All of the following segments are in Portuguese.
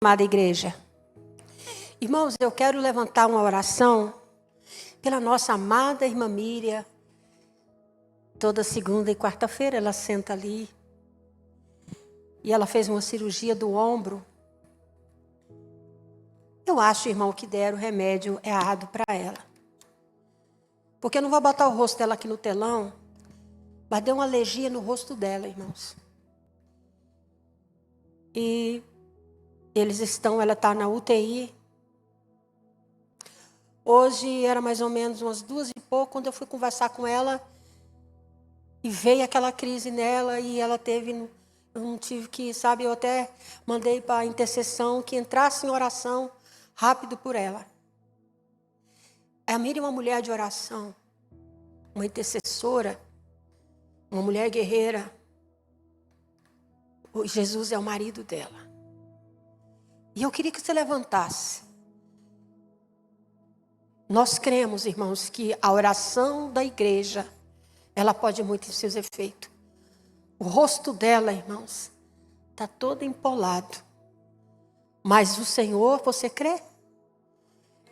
Amada igreja, irmãos, eu quero levantar uma oração pela nossa amada irmã Miriam. Toda segunda e quarta-feira ela senta ali e ela fez uma cirurgia do ombro. Eu acho, irmão, que deram o remédio errado para ela, porque eu não vou botar o rosto dela aqui no telão, mas deu uma alergia no rosto dela, irmãos. E ela está na UTI. Hoje era mais ou menos umas 2h e pouco, quando eu fui conversar com ela, e veio aquela crise nela, e ela teve, eu não tive que, sabe, eu até mandei para a intercessão que entrasse em oração rápido por ela. A Miriam é uma mulher de oração, uma intercessora, uma mulher guerreira. O Jesus é o marido dela. E eu queria que você levantasse. Nós cremos, irmãos, que a oração da igreja, ela pode muito em seus efeitos. O rosto dela, irmãos, está todo empolado. Mas o Senhor, você crê?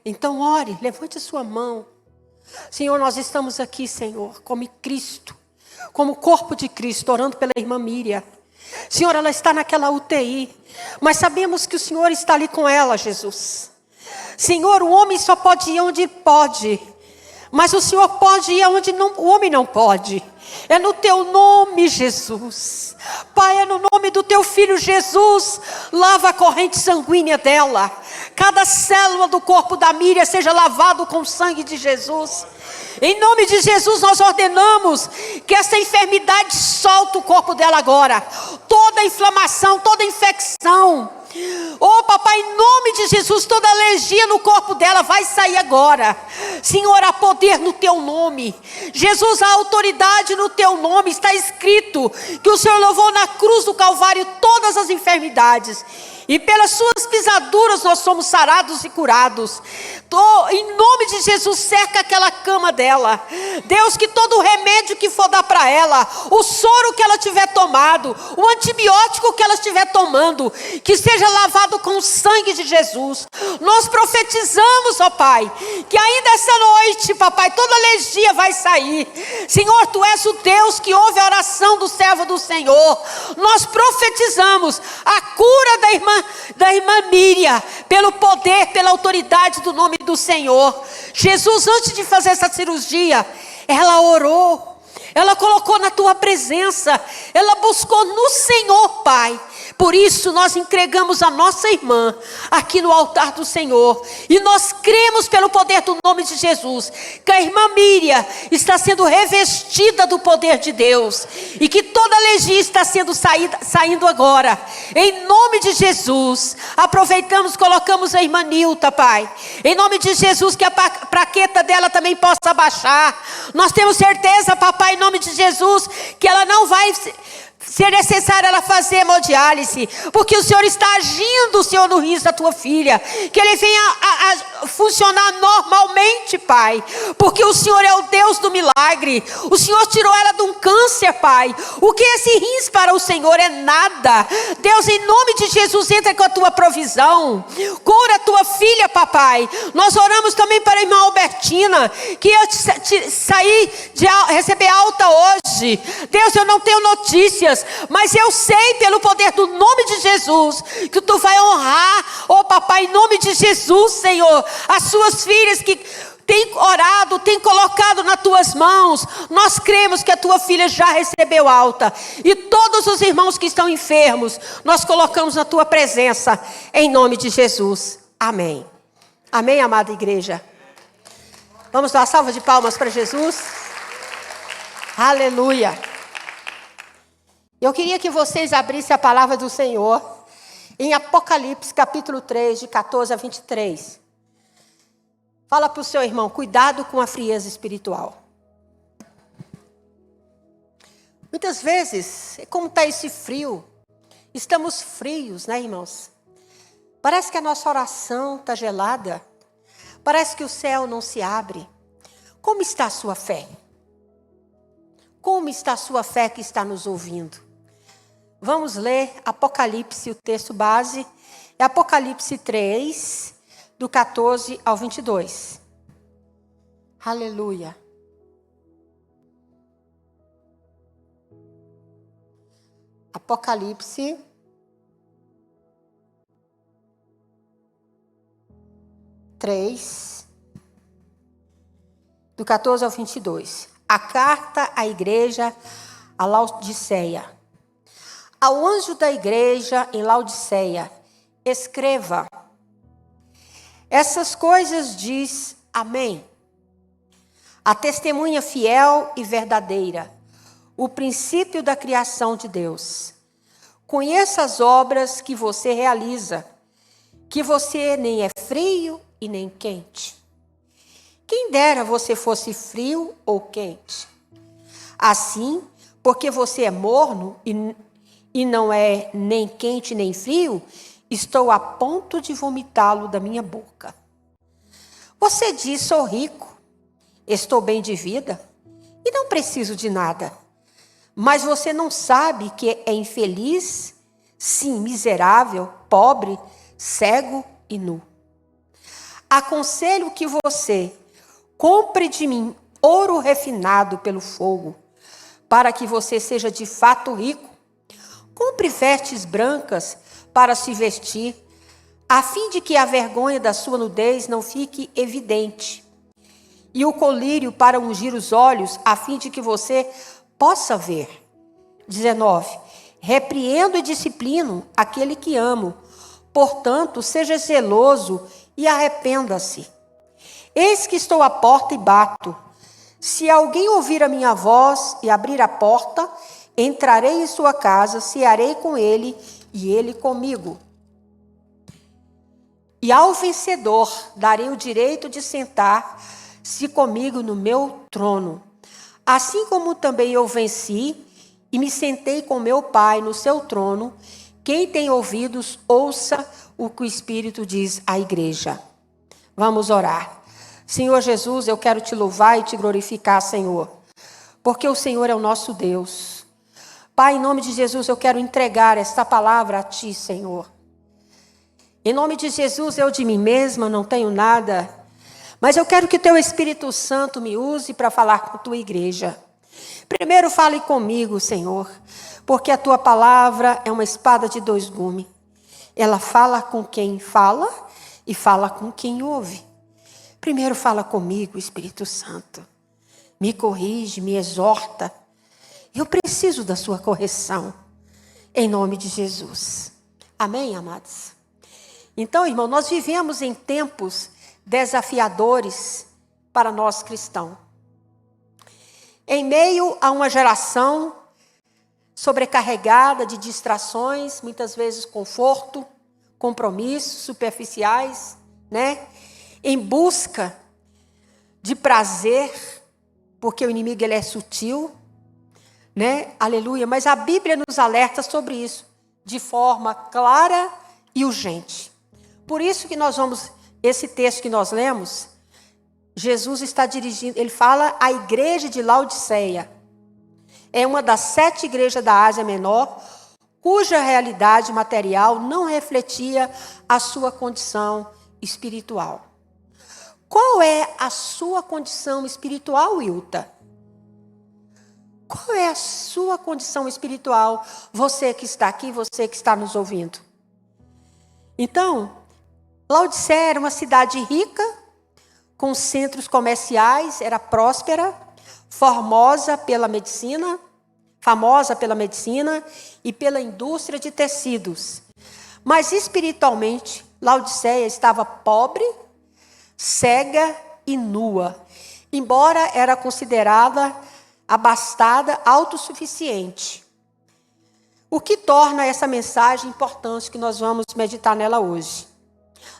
Então ore, levante a sua mão. Senhor, nós estamos aqui, Senhor, como Cristo, como corpo de Cristo, orando pela irmã Miriam. Senhor, ela está naquela UTI, mas sabemos que o Senhor está ali com ela, Jesus. Senhor, o homem só pode ir onde pode, mas o Senhor pode ir onde o homem não pode. É no teu nome, Jesus. Pai, é no nome do teu filho Jesus. Lava a corrente sanguínea dela. Cada célula do corpo da Miriam seja lavado com o sangue de Jesus. Em nome de Jesus nós ordenamos que essa enfermidade solte o corpo dela agora. Toda inflamação, toda infecção. Oh papai, em nome de Jesus, toda alergia no corpo dela vai sair agora. Senhor, há poder no teu nome. Jesus, há autoridade no teu nome. Está escrito que o Senhor levou na cruz do Calvário todas as enfermidades, e pelas suas pisaduras nós somos sarados e curados. Em nome de Jesus, cerca aquela cama dela. Deus, que todo o remédio que for dar para ela, o soro que ela tiver tomado, o antibiótico que ela estiver tomando, que seja lavado com o sangue de Jesus. Nós profetizamos, ó Pai, que ainda essa noite, papai, toda alergia vai sair. Senhor, tu és o Deus que ouve a oração do servo do Senhor. Nós profetizamos a cura da irmã Miriam, pelo poder, pela autoridade do nome do Senhor. Jesus, antes de fazer essa cirurgia, ela orou, ela colocou na tua presença, ela buscou no Senhor, Pai. Por isso nós entregamos a nossa irmã aqui no altar do Senhor, e nós cremos pelo poder do nome de Jesus, que a irmã Miriam está sendo revestida do poder de Deus, e que toda alergia está sendo saindo agora, em nome de Jesus. Aproveitamos, colocamos a irmã Nilta, Pai, em nome de Jesus, que a plaqueta dela também possa baixar. Nós temos certeza, papai, em nome de Jesus, que ela não vai ser necessário ela fazer hemodiálise, porque o Senhor está agindo, Senhor, no riso da tua filha, que ele venha a funcionar normalmente, Pai, porque o Senhor é o Deus do milagre. O Senhor tirou ela de um câncer, Pai. O que esse rins para o Senhor é nada. Deus, em nome de Jesus, entra com a tua provisão, cura a tua filha, papai. Nós oramos também para a irmã Albertina, que ia receber alta hoje. Deus, eu não tenho notícias, mas eu sei pelo poder do nome de Jesus que tu vai honrar, oh papai, em nome de Jesus, Senhor, as suas filhas que tem orado, tem colocado nas tuas mãos. Nós cremos que a tua filha já recebeu alta, e todos os irmãos que estão enfermos nós colocamos na tua presença, em nome de Jesus, amém. Amém, amada igreja. Vamos dar uma salva de palmas para Jesus. Aleluia. Eu queria que vocês abrissem a palavra do Senhor em Apocalipse capítulo 3, de 14 a 23. Fala para o seu irmão, cuidado com a frieza espiritual. Muitas vezes, como está esse frio, estamos frios, né, irmãos? Parece que a nossa oração está gelada, parece que o céu não se abre. Como está a sua fé? Como está a sua fé que está nos ouvindo? Vamos ler Apocalipse, o texto base, É Apocalipse 3, do 14 ao 22. Aleluia. Apocalipse 3, do 14 ao 22. A carta à igreja a Laodiceia. Ao anjo da igreja em Laodiceia, escreva: essas coisas diz Amém. A testemunha fiel e verdadeira, o princípio da criação de Deus. Conheça as obras que você realiza, que você nem é frio e nem quente. Quem dera você fosse frio ou quente. Assim, porque você é morno e não é nem quente nem frio, estou a ponto de vomitá-lo da minha boca. Você diz: sou rico, estou bem de vida e não preciso de nada. Mas você não sabe que é infeliz, sim, miserável, pobre, cego e nu. Aconselho que você compre de mim ouro refinado pelo fogo, para que você seja de fato rico. Compre vestes brancas para se vestir, a fim de que a vergonha da sua nudez não fique evidente. E o colírio para ungir os olhos, a fim de que você possa ver. 19. Repreendo e disciplino aquele que amo. Portanto, seja zeloso e arrependa-se. Eis que estou à porta e bato. Se alguém ouvir a minha voz e abrir a porta, entrarei em sua casa, cearei com ele e ele comigo. E ao vencedor darei o direito de sentar-se comigo no meu trono. Assim como também eu venci e me sentei com meu Pai no seu trono, quem tem ouvidos, ouça o que o Espírito diz à igreja. Vamos orar. Senhor Jesus, eu quero te louvar e te glorificar, Senhor, porque o Senhor é o nosso Deus. Pai, em nome de Jesus, eu quero entregar esta palavra a ti, Senhor. Em nome de Jesus, eu de mim mesma não tenho nada, mas eu quero que teu Espírito Santo me use para falar com a tua igreja. Primeiro fale comigo, Senhor, porque a tua palavra é uma espada de dois gumes. Ela fala com quem fala e fala com quem ouve. Primeiro fala comigo, Espírito Santo. Me corrige, me exorta. Eu preciso da sua correção. Em nome de Jesus. Amém, amados? Então, irmão, nós vivemos em tempos desafiadores para nós cristãos. Em meio a uma geração sobrecarregada de distrações, muitas vezes conforto, compromissos superficiais, né? Em busca de prazer, porque o inimigo ele é sutil, né? Aleluia. Mas a Bíblia nos alerta sobre isso de forma clara e urgente. Por isso que nós vamos, esse texto que nós lemos, Jesus está dirigindo, ele fala à igreja de Laodiceia. É uma das 7 igrejas da Ásia Menor, cuja realidade material não refletia a sua condição espiritual. Qual é a sua condição espiritual, Wilta? Qual é a sua condição espiritual? Você que está aqui, você que está nos ouvindo. Então, Laodiceia era uma cidade rica, com centros comerciais, era próspera, famosa pela medicina e pela indústria de tecidos. Mas espiritualmente, Laodiceia estava pobre, cega e nua, embora era considerada abastada, autossuficiente. O que torna essa mensagem importante que nós vamos meditar nela hoje.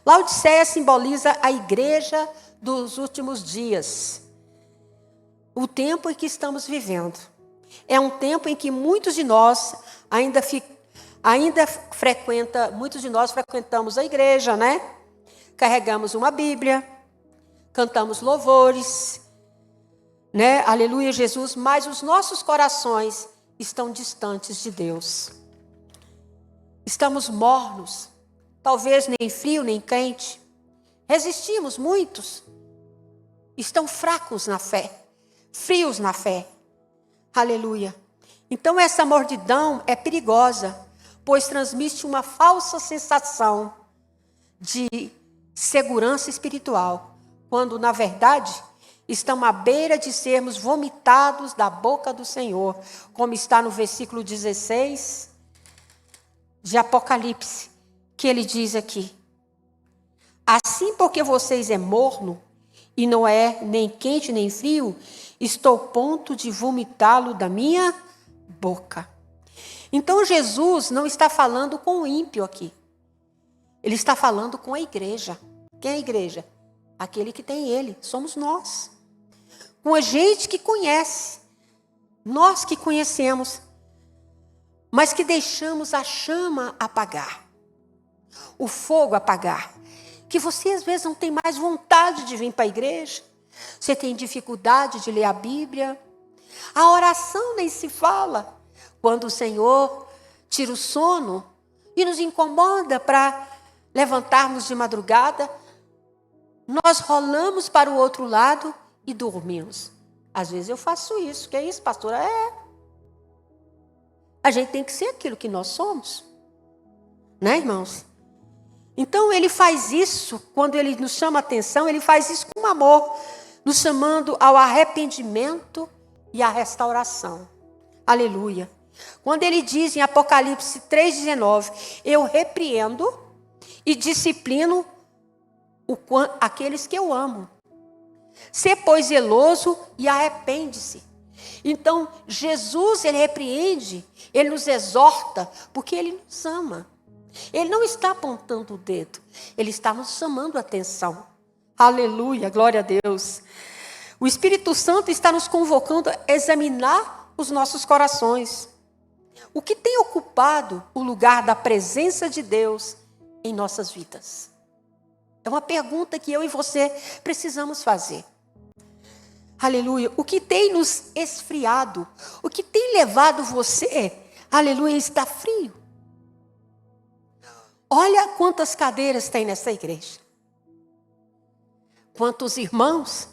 Laodiceia simboliza a igreja dos últimos dias. O tempo em que estamos vivendo. É um tempo em que muitos de nós frequentamos a igreja, né? Carregamos uma Bíblia, cantamos louvores, né? Aleluia, Jesus, mas os nossos corações estão distantes de Deus. Estamos mornos talvez nem frio nem quente. Resistimos, muitos estão fracos na fé, frios na fé. Aleluia. Então essa mordidão é perigosa, pois transmite uma falsa sensação de segurança espiritual, quando na verdade estão à beira de sermos vomitados da boca do Senhor, como está no versículo 16 de Apocalipse, que ele diz aqui: assim, porque vocês é morno, e não é nem quente nem frio, estou a ponto de vomitá-lo da minha boca. Então Jesus não está falando com o ímpio aqui. Ele está falando com a igreja. Quem é a igreja? Aquele que tem ele, somos nós. Com a gente que conhece, nós que conhecemos, mas que deixamos a chama apagar, o fogo apagar. Que você às vezes não tem mais vontade de vir para a igreja, você tem dificuldade de ler a Bíblia, a oração nem se fala. Quando o Senhor tira o sono e nos incomoda para levantarmos de madrugada, nós rolamos para o outro lado e dormimos. Às vezes eu faço isso. Que é isso, pastora? A gente tem que ser aquilo que nós somos. Né, irmãos? Então ele faz isso, quando ele nos chama a atenção, ele faz isso com amor, nos chamando ao arrependimento e à restauração. Aleluia. Quando ele diz em Apocalipse 3,19, eu repreendo e disciplino aqueles que eu amo. Sê, pois, zeloso e arrepende-se. Então, Jesus, ele repreende, ele nos exorta, porque ele nos ama. Ele não está apontando o dedo, ele está nos chamando a atenção. Aleluia, glória a Deus. O Espírito Santo está nos convocando a examinar os nossos corações. O que tem ocupado o lugar da presença de Deus em nossas vidas? É uma pergunta que eu e você precisamos fazer. Aleluia. O que tem nos esfriado? O que tem levado você, aleluia, a estar frio? Olha quantas cadeiras tem nessa igreja. Quantos irmãos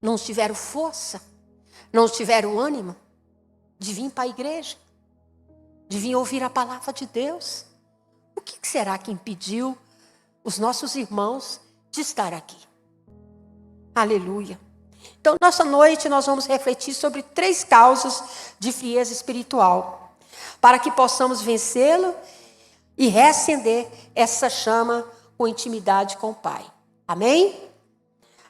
não tiveram força, não tiveram ânimo de vir para a igreja, de vir ouvir a palavra de Deus. O que será que impediu os nossos irmãos de estar aqui? Aleluia. Então, nessa noite nós vamos refletir sobre 3 causas de frieza espiritual, para que possamos vencê-lo e reacender essa chama com intimidade com o Pai. Amém?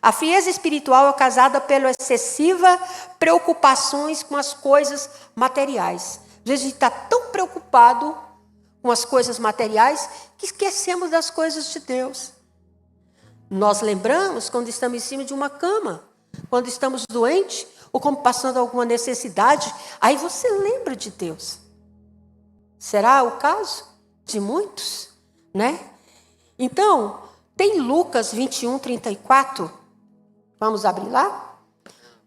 A frieza espiritual é causada pela excessiva preocupações com as coisas materiais. Às vezes a gente está tão preocupado com as coisas materiais que esquecemos das coisas de Deus. Nós lembramos quando estamos em cima de uma cama, quando estamos doentes ou como passando alguma necessidade, aí você lembra de Deus. Será o caso de muitos, né? Então, tem Lucas 21, 34. Vamos abrir lá?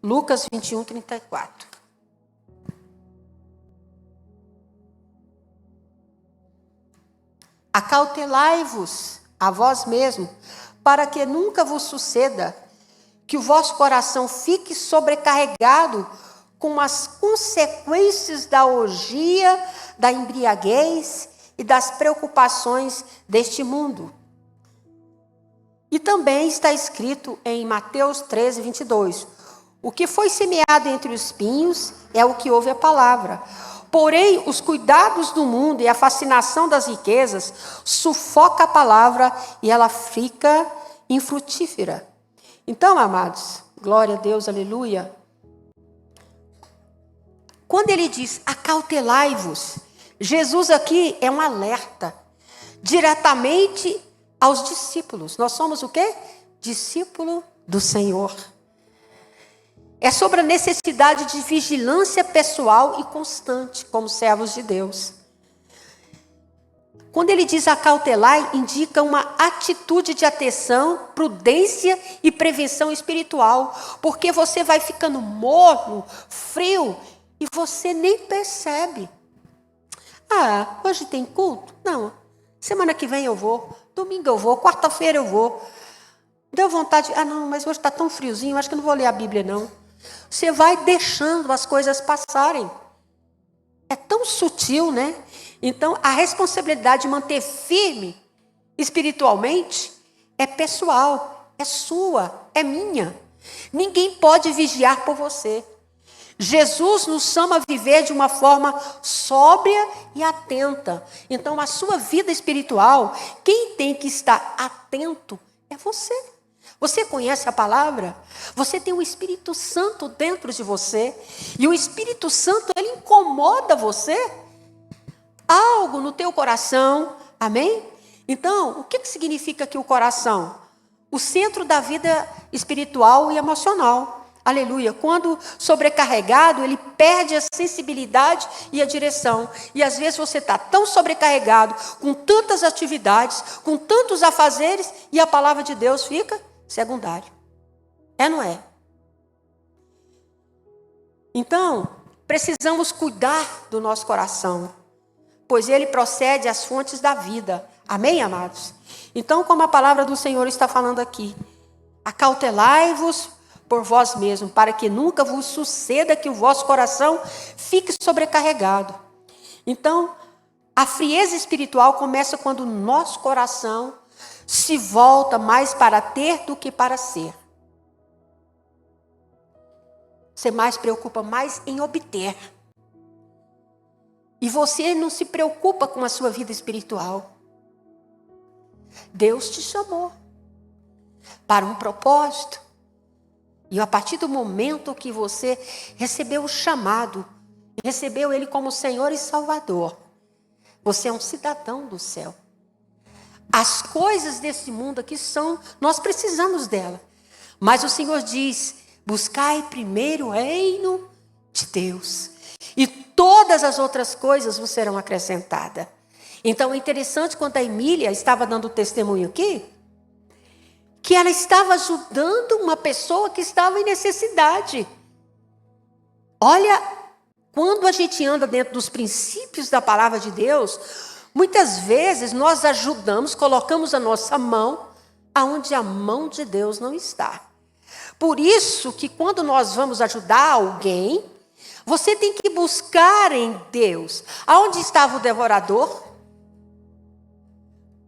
Lucas 21, 34. Acautelai-vos a vós mesmo, para que nunca vos suceda que o vosso coração fique sobrecarregado com as consequências da orgia, da embriaguez e das preocupações deste mundo. E também está escrito em Mateus 13, 22. O que foi semeado entre os espinhos é o que ouve a palavra. Porém, os cuidados do mundo e a fascinação das riquezas sufoca a palavra e ela fica infrutífera. Então, amados, glória a Deus, aleluia. Quando ele diz acautelai-vos, Jesus aqui é um alerta diretamente aos discípulos. Nós somos o quê? Discípulo do Senhor. É sobre a necessidade de vigilância pessoal e constante, como servos de Deus. Quando ele diz acautelai, indica uma atitude de atenção, prudência e prevenção espiritual. Porque você vai ficando morno, frio, e você nem percebe. Ah, hoje tem culto? Não. Semana que vem eu vou, domingo eu vou, quarta-feira eu vou. Deu vontade, não, mas hoje está tão friozinho, acho que eu não vou ler a Bíblia não. Você vai deixando as coisas passarem. É tão sutil, né? Então, a responsabilidade de manter firme espiritualmente é pessoal, é sua, é minha. Ninguém pode vigiar por você. Jesus nos chama a viver de uma forma sóbria e atenta. Então, a sua vida espiritual, quem tem que estar atento é você. Você conhece a palavra? Você tem o Espírito Santo dentro de você. E o Espírito Santo, ele incomoda você. Algo no teu coração. Amém? Então, o que significa aqui o coração? O centro da vida espiritual e emocional. Aleluia. Quando sobrecarregado, ele perde a sensibilidade e a direção. E às vezes você está tão sobrecarregado, com tantas atividades, com tantos afazeres, e a palavra de Deus fica secundário. É, não é? Então, precisamos cuidar do nosso coração, pois ele procede às fontes da vida. Amém, amados? Então, como a palavra do Senhor está falando aqui, acautelai-vos por vós mesmos, para que nunca vos suceda que o vosso coração fique sobrecarregado. Então, a frieza espiritual começa quando o nosso coração se volta mais para ter do que para ser. Você mais preocupa mais em obter. E você não se preocupa com a sua vida espiritual. Deus te chamou para um propósito. E a partir do momento que você recebeu o chamado, recebeu Ele como Senhor e Salvador, você é um cidadão do céu. As coisas desse mundo aqui nós precisamos dela. Mas o Senhor diz, buscai primeiro o reino de Deus. E todas as outras coisas vos serão acrescentadas. Então é interessante quando a Emília estava dando testemunho aqui, que ela estava ajudando uma pessoa que estava em necessidade. Olha, quando a gente anda dentro dos princípios da palavra de Deus, muitas vezes nós ajudamos, colocamos a nossa mão aonde a mão de Deus não está. Por isso que quando nós vamos ajudar alguém, você tem que buscar em Deus. Aonde estava o devorador?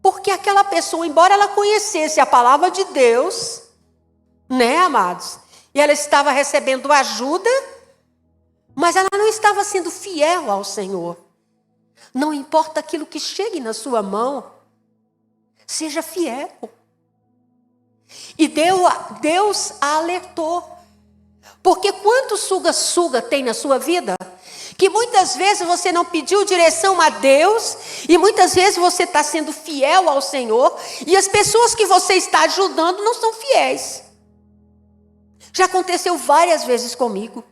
Porque aquela pessoa, embora ela conhecesse a palavra de Deus, né, amados? E ela estava recebendo ajuda, mas ela não estava sendo fiel ao Senhor. Não importa aquilo que chegue na sua mão, seja fiel. E Deus a alertou. Porque quanto suga-suga tem na sua vida, que muitas vezes você não pediu direção a Deus, e muitas vezes você está sendo fiel ao Senhor, e as pessoas que você está ajudando não são fiéis. Já aconteceu várias vezes comigo.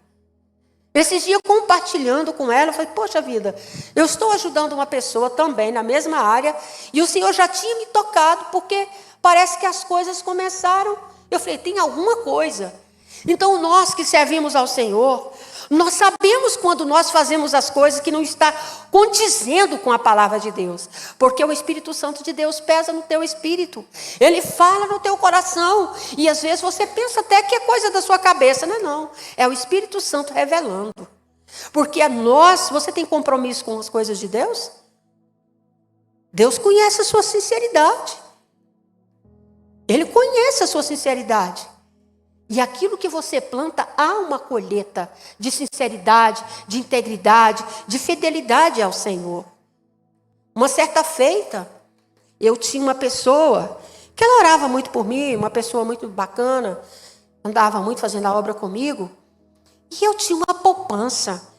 Esses dias, compartilhando com ela, eu falei, poxa vida, eu estou ajudando uma pessoa também na mesma área, e o Senhor já tinha me tocado, porque parece que as coisas começaram. Eu falei, tem alguma coisa. Então nós que servimos ao Senhor, nós sabemos quando nós fazemos as coisas que não está condizendo com a palavra de Deus. Porque o Espírito Santo de Deus pesa no teu espírito. Ele fala no teu coração. E às vezes você pensa até que é coisa da sua cabeça. Não é não. É o Espírito Santo revelando. Porque você tem compromisso com as coisas de Deus? Deus conhece a sua sinceridade. Ele conhece a sua sinceridade. E aquilo que você planta, há uma colheita de sinceridade, de integridade, de fidelidade ao Senhor. Uma certa feita, eu tinha uma pessoa que ela orava muito por mim, uma pessoa muito bacana, andava muito fazendo a obra comigo, e eu tinha uma poupança,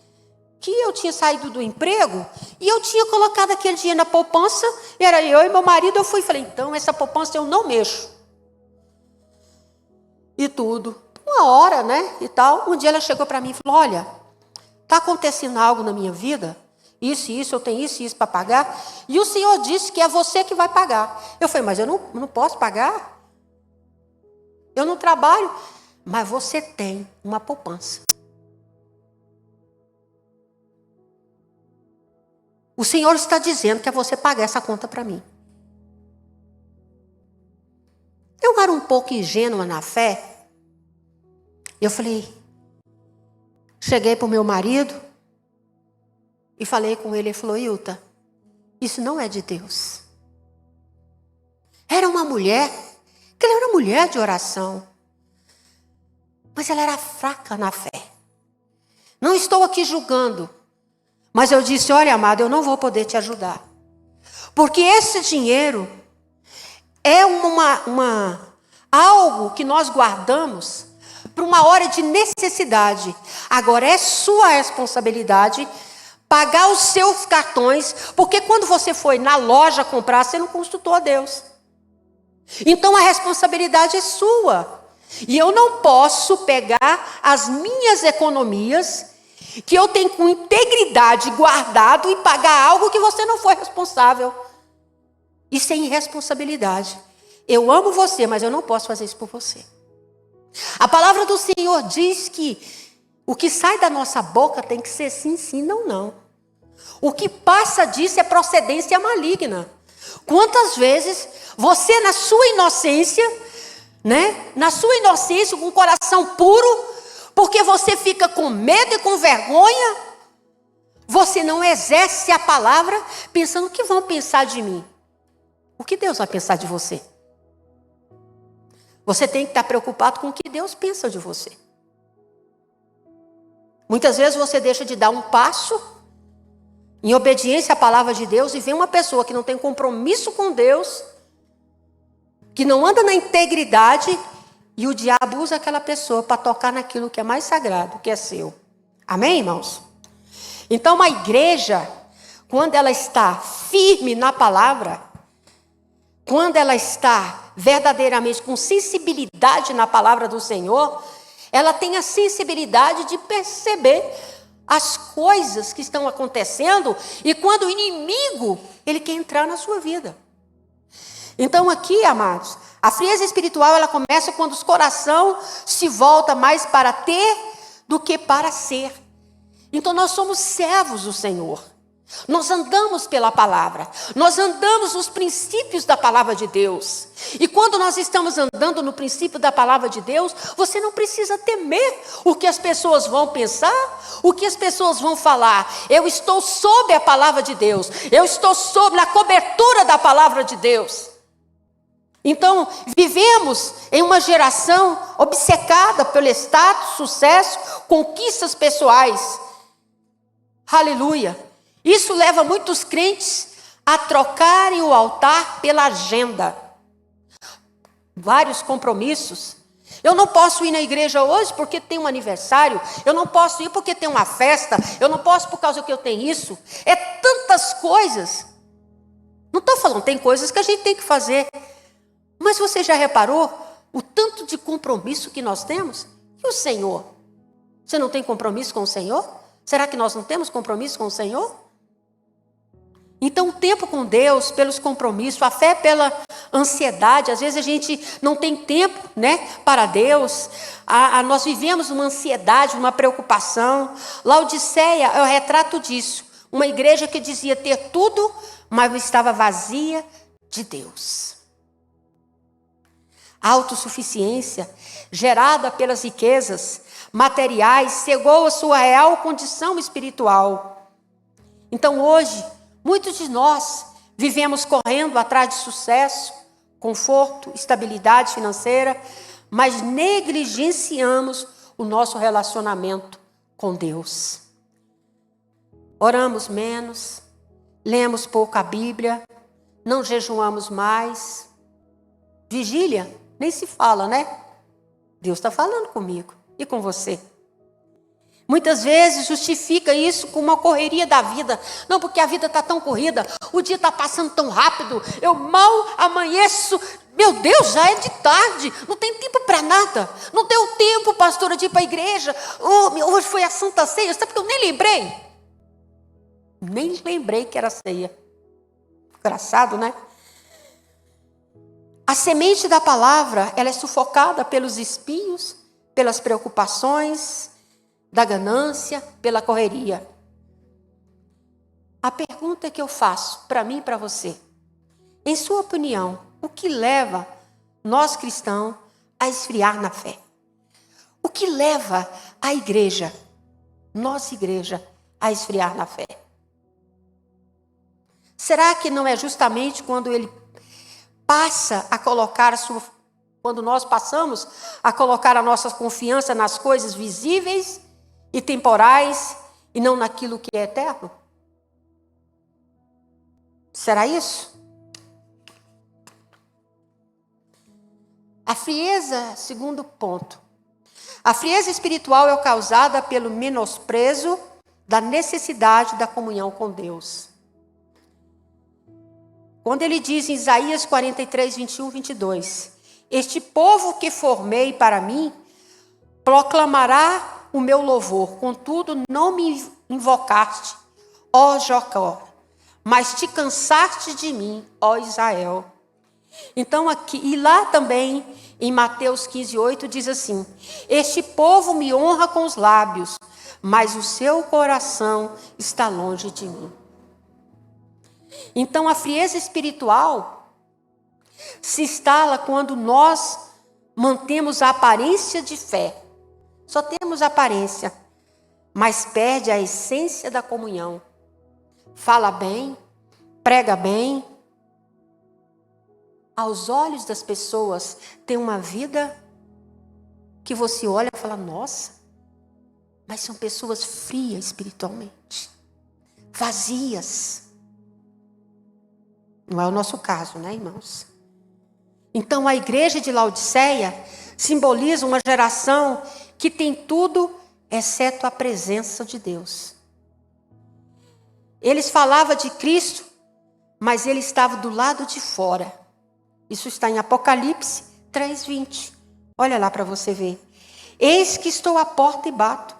que eu tinha saído do emprego, e eu tinha colocado aquele dinheiro na poupança, era eu e meu marido, eu fui e falei, então essa poupança eu não mexo. E tudo. Uma hora, né, e tal. Um dia ela chegou para mim e falou, olha, está acontecendo algo na minha vida, isso e isso, eu tenho isso e isso para pagar, e o Senhor disse que é você que vai pagar. Eu falei, mas eu não posso pagar. Eu não trabalho. Mas você tem uma poupança. O Senhor está dizendo que é você pagar essa conta para mim. Eu era um pouco ingênua na fé. Eu falei, cheguei para o meu marido e falei com ele. Ele falou, Ilta, isso não é de Deus. Era uma mulher, que ela era mulher de oração, mas ela era fraca na fé. Não estou aqui julgando, mas eu disse, olha, amado, eu não vou poder te ajudar. Porque esse dinheiro é algo que nós guardamos para uma hora de necessidade. Agora é sua responsabilidade pagar os seus cartões, porque quando você foi na loja comprar, você não consultou a Deus. Então a responsabilidade é sua. E eu não posso pegar as minhas economias, que eu tenho com integridade guardado, e pagar algo que você não foi responsável. Isso é irresponsabilidade. Eu amo você, mas eu não posso fazer isso por você. A palavra do Senhor diz que o que sai da nossa boca tem que ser sim, sim, não, não. O que passa disso é procedência maligna. Quantas vezes você, na sua inocência, na sua inocência, com o coração puro, porque você fica com medo e com vergonha, você não exerce a palavra pensando o que vão pensar de mim. O que Deus vai pensar de você? Você tem que estar preocupado com o que Deus pensa de você. Muitas vezes você deixa de dar um passo em obediência à palavra de Deus e vem uma pessoa que não tem compromisso com Deus, que não anda na integridade, e o diabo usa aquela pessoa para tocar naquilo que é mais sagrado, que é seu. Amém, irmãos? Então, a igreja, quando ela está firme na palavra, quando ela está verdadeiramente com sensibilidade na palavra do Senhor, ela tem a sensibilidade de perceber as coisas que estão acontecendo, e quando o inimigo, ele quer entrar na sua vida. Então aqui, amados, a frieza espiritual, ela começa quando o coração se volta mais para ter do que para ser. Então nós somos servos do Senhor. Nós andamos pela palavra, nós andamos nos princípios da palavra de Deus. E quando nós estamos andando no princípio da palavra de Deus, você não precisa temer o que as pessoas vão pensar, o que as pessoas vão falar. Eu estou sob a palavra de Deus, eu estou sob a cobertura da palavra de Deus. Então, vivemos em uma geração obcecada pelo status, sucesso, conquistas pessoais. Aleluia! Isso leva muitos crentes a trocarem o altar pela agenda. Vários compromissos. Eu não posso ir na igreja hoje porque tem um aniversário. Eu não posso ir porque tem uma festa. Eu não posso por causa que eu tenho isso. É tantas coisas. Não estou falando, tem coisas que a gente tem que fazer. Mas você já reparou o tanto de compromisso que nós temos? E o Senhor? Você não tem compromisso com o Senhor? Será que nós não temos compromisso com o Senhor? Então o tempo com Deus, pelos compromissos, a fé pela ansiedade, às vezes a gente não tem tempo, para Deus. Nós vivemos uma ansiedade, uma preocupação. Laodiceia é o retrato disso. Uma igreja que dizia ter tudo, mas estava vazia de Deus. A autossuficiência, gerada pelas riquezas materiais, cegou a sua real condição espiritual. Então hoje, muitos de nós vivemos correndo atrás de sucesso, conforto, estabilidade financeira, mas negligenciamos o nosso relacionamento com Deus. Oramos menos, lemos pouco a Bíblia, não jejuamos mais. Vigília, nem se fala, Deus está falando comigo e com você. Muitas vezes justifica isso com uma correria da vida. Não, porque a vida está tão corrida, o dia está passando tão rápido, eu mal amanheço, meu Deus, já é de tarde, não tem tempo para nada. Não deu tempo, pastora, de ir para a igreja. Hoje foi a Santa Ceia, sabe que eu nem lembrei? Nem lembrei que era ceia. Engraçado, A semente da palavra, ela é sufocada pelos espinhos, pelas preocupações, da ganância, pela correria. A pergunta que eu faço para mim e para você, em sua opinião, o que leva nós cristãos a esfriar na fé? O que leva a igreja, nossa igreja, a esfriar na fé? Será que não é justamente quando ele passa a colocar quando nós passamos a colocar a nossa confiança nas coisas visíveis e temporais e não naquilo que é eterno? Será isso? A frieza, segundo ponto. A frieza espiritual é causada pelo menosprezo da necessidade da comunhão com Deus. Quando ele diz em Isaías 43, 21, 22, este povo que formei para mim proclamará o meu louvor, contudo não me invocaste, ó Jacó, mas te cansaste de mim, ó Israel. Então aqui, e lá também, em Mateus 15, 8, diz assim, este povo me honra com os lábios, mas o seu coração está longe de mim. Então a frieza espiritual se instala quando nós mantemos a aparência de fé. Só temos aparência, mas perde a essência da comunhão. Fala bem, prega bem. Aos olhos das pessoas, tem uma vida que você olha e fala, nossa, mas são pessoas frias espiritualmente, vazias. Não é o nosso caso, né, irmãos? Então, a igreja de Laodiceia simboliza uma geração que tem tudo, exceto a presença de Deus. Eles falavam de Cristo, mas ele estava do lado de fora. Isso está em Apocalipse 3:20. Olha lá para você ver. Eis que estou à porta e bato.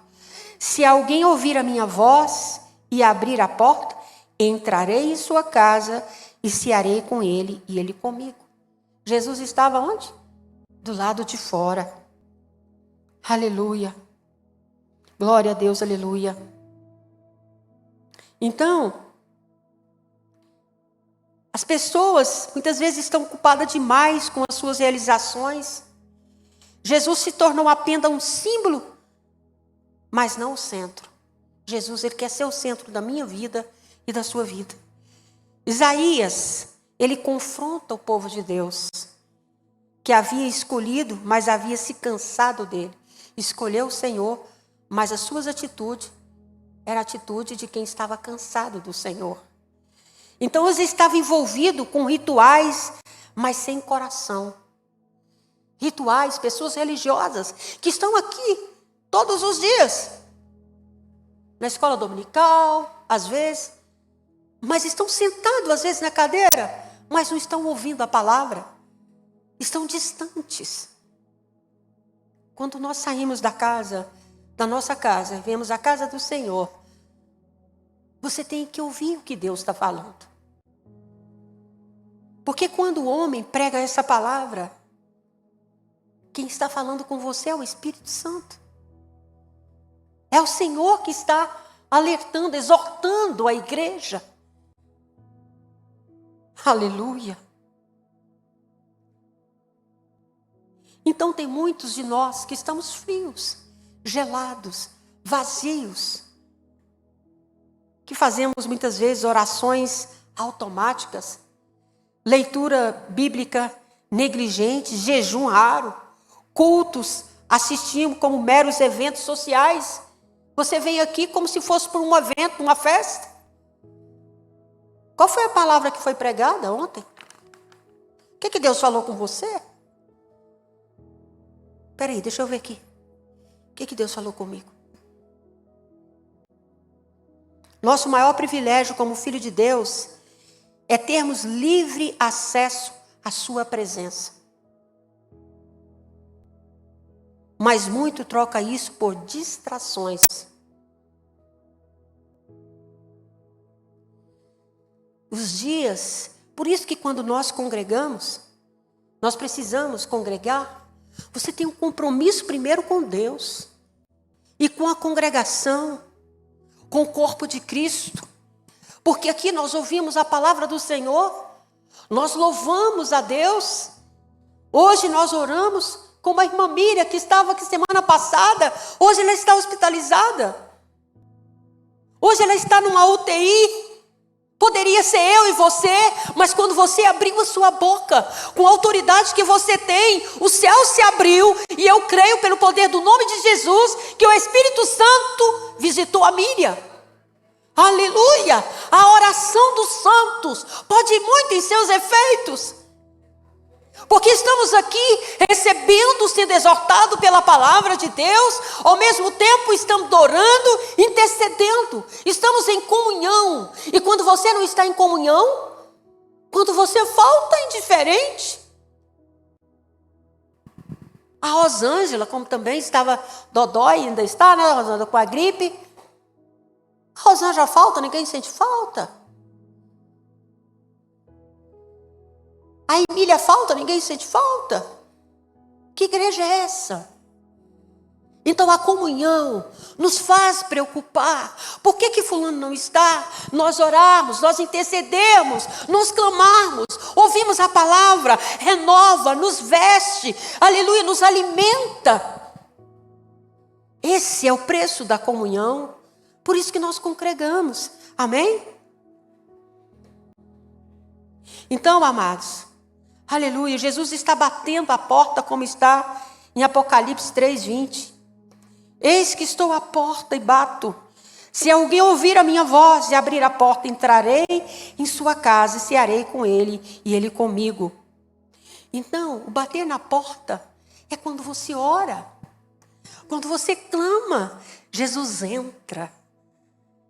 Se alguém ouvir a minha voz e abrir a porta, entrarei em sua casa e cearei com ele e ele comigo. Jesus estava onde? Do lado de fora. Aleluia. Glória a Deus, aleluia. Então, as pessoas muitas vezes estão ocupadas demais com as suas realizações. Jesus se tornou apenas um símbolo, mas não o centro. Jesus, ele quer ser o centro da minha vida e da sua vida. Isaías, ele confronta o povo de Deus, que havia escolhido, mas havia se cansado dele. Escolheu o Senhor, mas as suas atitudes era a atitude de quem estava cansado do Senhor. Então eles estavam envolvidos com rituais, mas sem coração. Rituais, pessoas religiosas que estão aqui todos os dias. Na escola dominical, às vezes. Mas estão sentados, às vezes, na cadeira, mas não estão ouvindo a palavra. Estão distantes. Quando nós saímos da nossa casa, vemos a casa do Senhor, você tem que ouvir o que Deus está falando. Porque quando o homem prega essa palavra, quem está falando com você é o Espírito Santo. É o Senhor que está alertando, exortando a igreja. Aleluia. Então tem muitos de nós que estamos frios, gelados, vazios, que fazemos muitas vezes orações automáticas, leitura bíblica negligente, jejum raro, cultos, assistimos como meros eventos sociais. Você vem aqui como se fosse por um evento, uma festa. Qual foi a palavra que foi pregada ontem? O que Deus falou com você? Espera aí, deixa eu ver aqui. O que Deus falou comigo? Nosso maior privilégio como filho de Deus é termos livre acesso à sua presença. Mas muito troca isso por distrações. Os dias, por isso que quando nós congregamos, nós precisamos congregar. Você tem um compromisso primeiro com Deus e com a congregação, com o corpo de Cristo. Porque aqui nós ouvimos a palavra do Senhor, nós louvamos a Deus. Hoje nós oramos como a irmã Miriam, que estava aqui semana passada. Hoje ela está hospitalizada. Hoje ela está numa UTI. Poderia ser eu e você, mas quando você abriu a sua boca, com a autoridade que você tem, o céu se abriu, e eu creio pelo poder do nome de Jesus, que o Espírito Santo visitou a Miriam. Aleluia! A oração dos santos pode ir muito em seus efeitos. Porque estamos aqui recebendo, sendo exortado pela palavra de Deus, ao mesmo tempo estamos orando, intercedendo, estamos em comunhão. E quando você não está em comunhão, quando você falta, é indiferente. A Rosângela, como também estava dodói, ainda está, né, Rosângela, com a gripe. A Rosângela falta, ninguém sente falta. A Emília falta, ninguém sente falta. Que igreja é essa? Então a comunhão nos faz preocupar. Por que fulano não está? Nós orarmos, nós intercedemos, nós clamarmos, ouvimos a palavra, renova, nos veste, aleluia, nos alimenta. Esse é o preço da comunhão. Por isso que nós congregamos. Amém? Então, amados, aleluia, Jesus está batendo a porta como está em Apocalipse 3:20. Eis que estou à porta e bato. Se alguém ouvir a minha voz e abrir a porta, entrarei em sua casa e cearei com ele e ele comigo. Então, o bater na porta é quando você ora. Quando você clama, Jesus entra.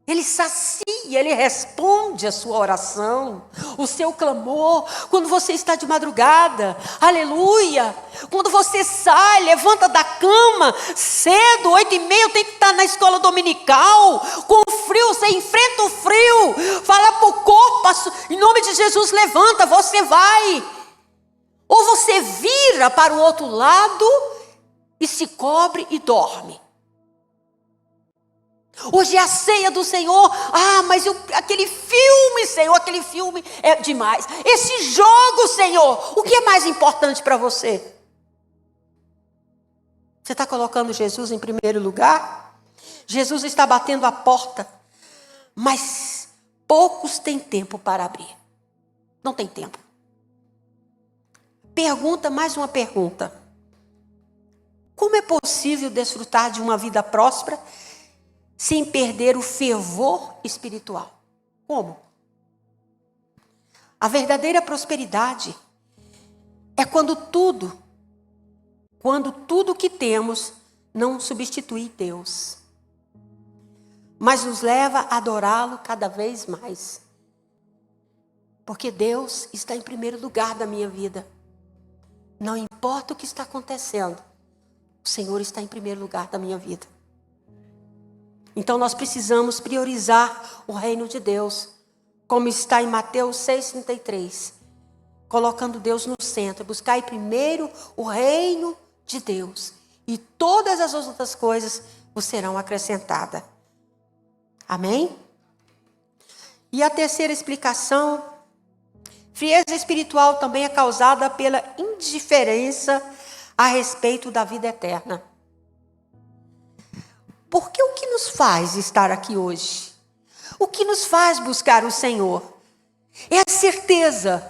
Ele sacia, ele responde a sua oração, o seu clamor. Quando você está de madrugada, aleluia. Quando você sai, levanta da cama cedo, 8:30, tem que estar na escola dominical. Com frio, você enfrenta o frio. Fala para o corpo, em nome de Jesus, levanta, você vai. Ou você vira para o outro lado e se cobre e dorme. Hoje é a ceia do Senhor. Mas aquele filme, Senhor, aquele filme é demais. Esse jogo, Senhor, o que é mais importante para você? Você está colocando Jesus em primeiro lugar? Jesus está batendo a porta, mas poucos têm tempo para abrir. Não tem tempo. Mais uma pergunta. Como é possível desfrutar de uma vida próspera sem perder o fervor espiritual? Como? A verdadeira prosperidade é quando tudo que temos não substitui Deus, mas nos leva a adorá-lo cada vez mais. Porque Deus está em primeiro lugar da minha vida. Não importa o que está acontecendo, o Senhor está em primeiro lugar da minha vida. Então nós precisamos priorizar o reino de Deus, como está em Mateus 6,33. Colocando Deus no centro, buscar primeiro o reino de Deus. E todas as outras coisas vos serão acrescentadas. Amém? E a terceira explicação, frieza espiritual também é causada pela indiferença a respeito da vida eterna. Porque o que nos faz estar aqui hoje? O que nos faz buscar o Senhor? É a certeza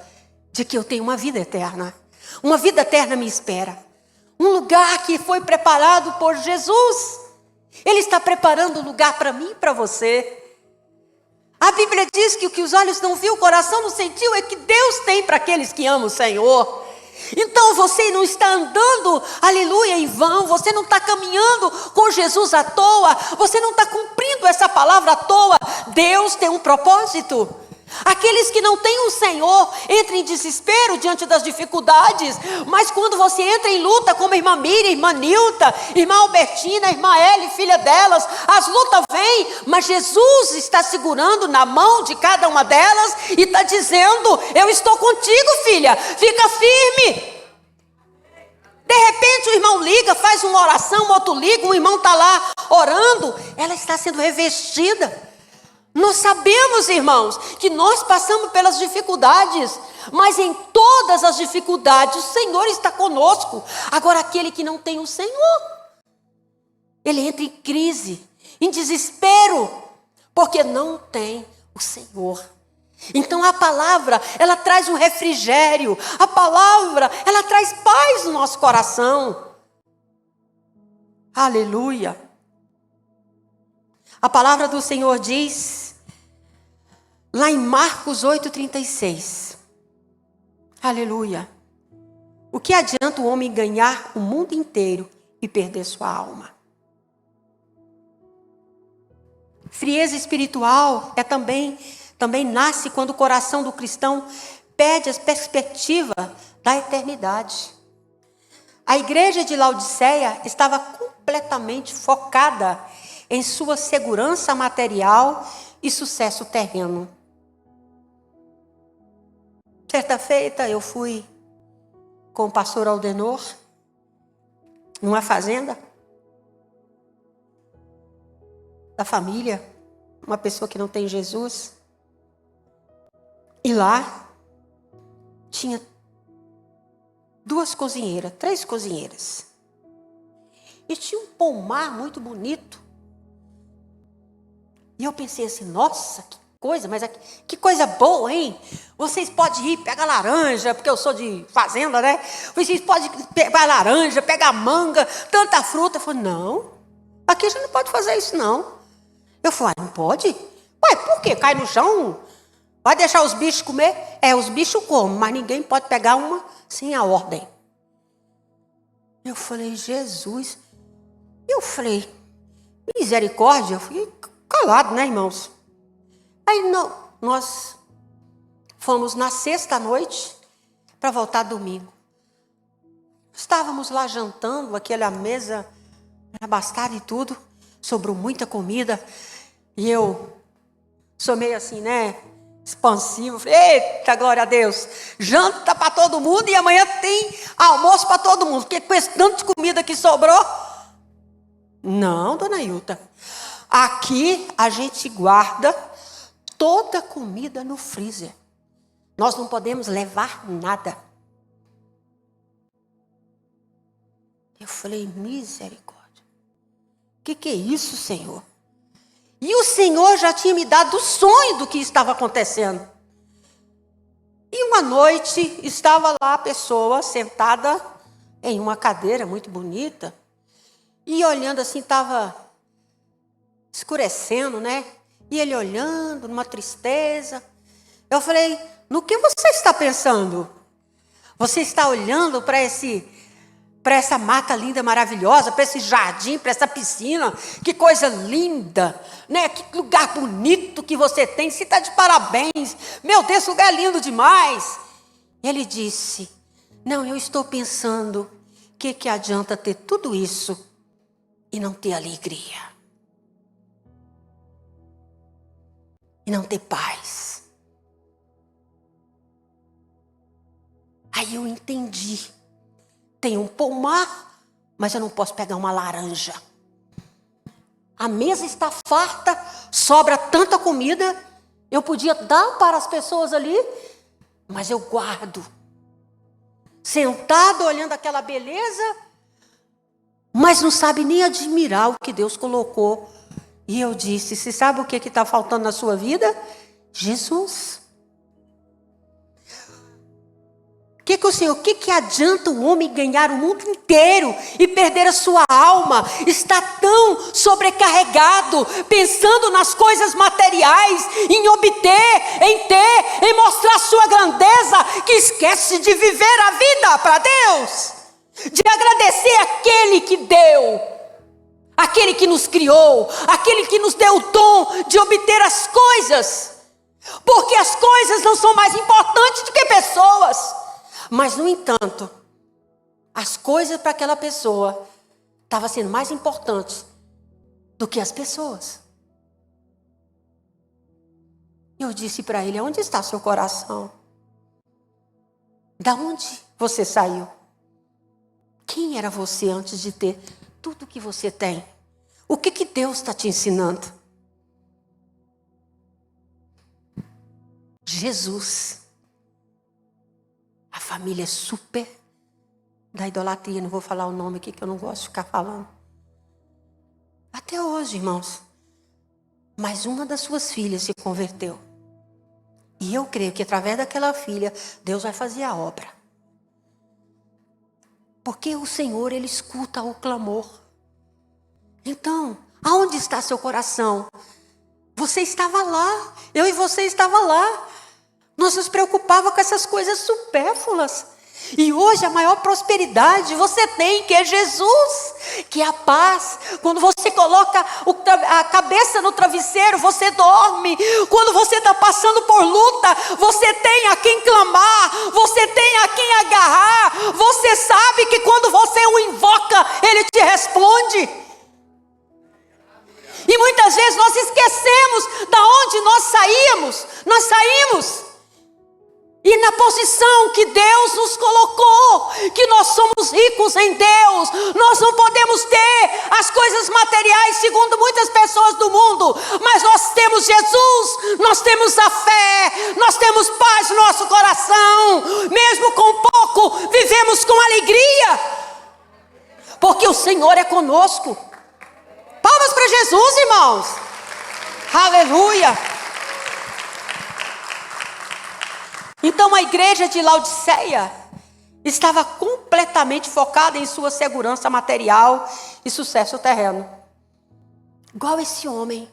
de que eu tenho uma vida eterna. Uma vida eterna me espera. Um lugar que foi preparado por Jesus. Ele está preparando um lugar para mim e para você. A Bíblia diz que o que os olhos não viu, o coração não sentiu, é que Deus tem para aqueles que amam o Senhor. Então você não está andando, aleluia, em vão. Você não está caminhando com Jesus à toa. Você não está cumprindo essa palavra à toa. Deus tem um propósito. Aqueles que não têm o Senhor entram em desespero diante das dificuldades. Mas quando você entra em luta, como a irmã Miriam, irmã Nilta, irmã Albertina, irmã Eli, filha delas, as lutas vêm, mas Jesus está segurando na mão de cada uma delas e está dizendo: eu estou contigo, filha, fica firme. De repente o irmão liga, faz uma oração, o outro liga, o irmão está lá orando, ela está sendo revestida. Nós sabemos, irmãos, que nós passamos pelas dificuldades, mas em todas as dificuldades o Senhor está conosco. Agora, aquele que não tem o Senhor, ele entra em crise, em desespero, porque não tem o Senhor. Então a palavra, ela traz um refrigério, a palavra, ela traz paz no nosso coração. Aleluia. A palavra do Senhor diz, lá em Marcos 8,36. Aleluia. O que adianta o homem ganhar o mundo inteiro e perder sua alma? Frieza espiritual também nasce quando o coração do cristão perde a perspectiva da eternidade. A igreja de Laodiceia estava completamente focada em sua segurança material e sucesso terreno. Certa feita eu fui com o pastor Aldenor numa fazenda da família, uma pessoa que não tem Jesus. E lá tinha três cozinheiras. E tinha um pomar muito bonito. E eu pensei assim, nossa, que coisa, mas que coisa boa, hein? Vocês podem ir pegar laranja, porque eu sou de fazenda, né? Vocês podem pegar laranja, pegar manga, tanta fruta. Eu falei, não, aqui a gente não pode fazer isso, não. Eu falei, não pode? Ué, por quê? Cai no chão? Vai deixar os bichos comer? Os bichos comem, mas ninguém pode pegar uma sem a ordem. Eu falei, Jesus. Eu falei, misericórdia. Eu fiquei calado, né, irmãos? Aí nós fomos na sexta-noite para voltar domingo. Estávamos lá jantando, aquela mesa abastada e tudo, sobrou muita comida. E eu sou meio assim, né, expansivo. Falei, eita, glória a Deus, janta para todo mundo e amanhã tem almoço para todo mundo. Porque com esse tanto de comida que sobrou... Não, dona Ilta. Aqui a gente guarda toda a comida no freezer. Nós não podemos levar nada. Eu falei, misericórdia. O que é isso, Senhor? E o Senhor já tinha me dado o sonho do que estava acontecendo. E uma noite estava lá a pessoa sentada em uma cadeira muito bonita. E olhando assim, estava escurecendo, né? E ele olhando, numa tristeza. Eu falei, no que você está pensando? Você está olhando para essa mata linda, maravilhosa, para esse jardim, para essa piscina, que coisa linda, né? Que lugar bonito que você tem, você está de parabéns, meu Deus, esse lugar é lindo demais. Ele disse, não, eu estou pensando, que adianta ter tudo isso e não ter alegria, e não ter paz? Aí eu entendi. Tem um pomar, mas eu não posso pegar uma laranja. A mesa está farta, sobra tanta comida, eu podia dar para as pessoas ali, mas eu guardo. Sentado, olhando aquela beleza, mas não sabe nem admirar o que Deus colocou. E eu disse, você sabe o que está faltando na sua vida? Jesus. O que adianta o homem ganhar o mundo inteiro e perder a sua alma? Está tão sobrecarregado, pensando nas coisas materiais, em obter, em ter, em mostrar sua grandeza, que esquece de viver a vida para Deus, de agradecer aquele que deu, aquele que nos criou, aquele que nos deu o dom de obter as coisas, porque as coisas não são mais importantes do que pessoas. Mas, no entanto, as coisas para aquela pessoa estavam sendo mais importantes do que as pessoas. Eu disse para ele, onde está seu coração? Da onde você saiu? Quem era você antes de ter tudo que você tem? O que Deus está te ensinando? Jesus. A família é super da idolatria. Não vou falar o nome aqui que eu não gosto de ficar falando. Até hoje, irmãos. Mas uma das suas filhas se converteu. E eu creio que através daquela filha, Deus vai fazer a obra. Porque o Senhor, Ele escuta o clamor. Então, aonde está seu coração? Você estava lá, eu e você estava lá. Nós nos preocupávamos com essas coisas supérfluas. E hoje a maior prosperidade você tem, que é Jesus, que é a paz. Quando você coloca a cabeça no travesseiro, você dorme. Quando você está passando por luta, você tem a quem clamar, você tem a quem agarrar. Você sabe que quando você o invoca, Ele te responde. E muitas vezes nós esquecemos da onde nós saímos. Nós saímos. E na posição que Deus nos colocou, que nós somos ricos em Deus, nós não podemos ter as coisas materiais segundo muitas pessoas do mundo, mas nós temos Jesus, nós temos a fé, nós temos paz no nosso coração, mesmo com pouco, vivemos com alegria, porque o Senhor é conosco. Palmas para Jesus, irmãos. Aleluia. Então a igreja de Laodiceia estava completamente focada em sua segurança material e sucesso terreno. Igual esse homem.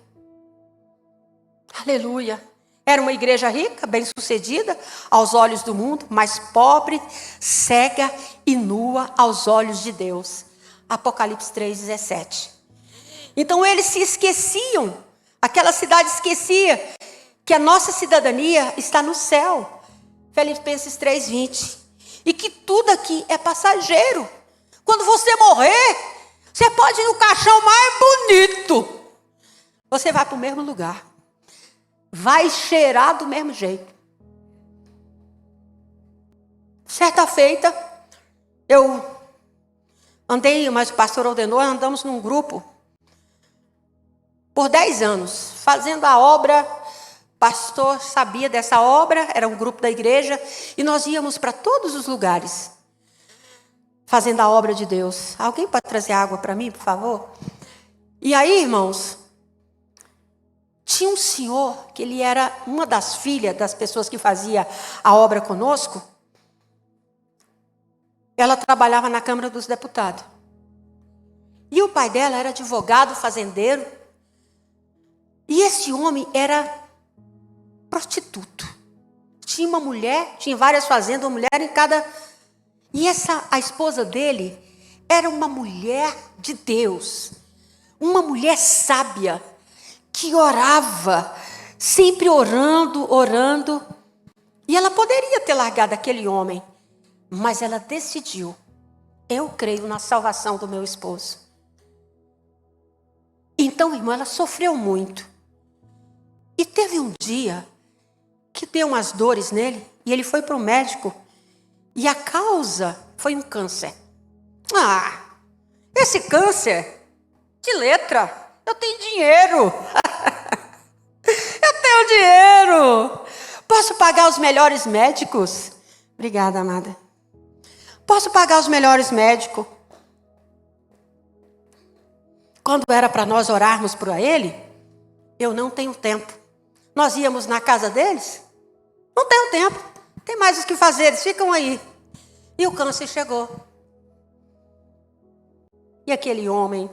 Aleluia. Era uma igreja rica, bem-sucedida aos olhos do mundo, mas pobre, cega e nua aos olhos de Deus. Apocalipse 3:17. Então eles se esqueciam, aquela cidade esquecia que a nossa cidadania está no céu. Filipenses 3:20. E que tudo aqui é passageiro. Quando você morrer, você pode ir no caixão mais bonito. Você vai para o mesmo lugar. Vai cheirar do mesmo jeito. Certa feita, eu andei, mas o pastor ordenou, andamos num grupo por 10 anos, fazendo a obra. Pastor sabia dessa obra, era um grupo da igreja, e nós íamos para todos os lugares, fazendo a obra de Deus. Alguém pode trazer água para mim, por favor? E aí, irmãos, tinha um senhor, que ele era uma das filhas das pessoas que fazia a obra conosco. Ela trabalhava na Câmara dos Deputados. E o pai dela era advogado, fazendeiro. E esse homem era prostituto. Tinha uma mulher, tinha várias fazendas, uma mulher em cada. E a esposa dele era uma mulher de Deus, uma mulher sábia, que orava, sempre orando. E ela poderia ter largado aquele homem, mas ela decidiu: eu creio na salvação do meu esposo. Então, irmã, ela sofreu muito. E teve um dia que deu umas dores nele, e ele foi para o médico, e a causa foi um câncer. Esse câncer, de letra, eu tenho dinheiro. Eu tenho dinheiro. Posso pagar os melhores médicos? Obrigada, amada. Posso pagar os melhores médicos. Quando era para nós orarmos por ele, eu não tenho tempo. Nós íamos na casa deles, não tenho tempo, tem mais o que fazer, eles ficam aí. E o câncer chegou. E aquele homem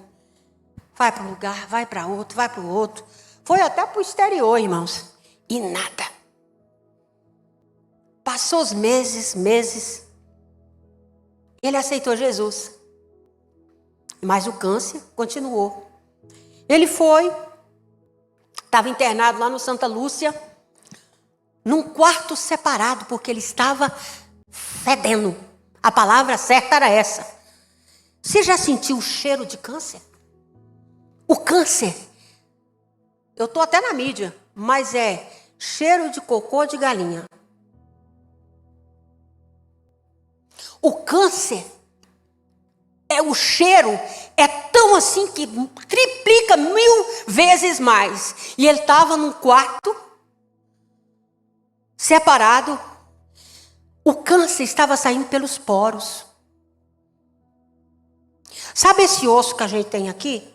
vai para um lugar, vai para outro, vai para o outro. Foi até para o exterior, irmãos. E nada. Passou os meses. Ele aceitou Jesus. Mas o câncer continuou. Ele foi. Estava internado lá no Santa Lúcia, num quarto separado, porque ele estava fedendo. A palavra certa era essa. Você já sentiu o cheiro de câncer? O câncer, eu estou até na mídia, mas é cheiro de cocô de galinha. O câncer, o cheiro é tão assim que triplica 1000 vezes mais. E ele estava num quarto separado. O câncer estava saindo pelos poros. Sabe esse osso que a gente tem aqui?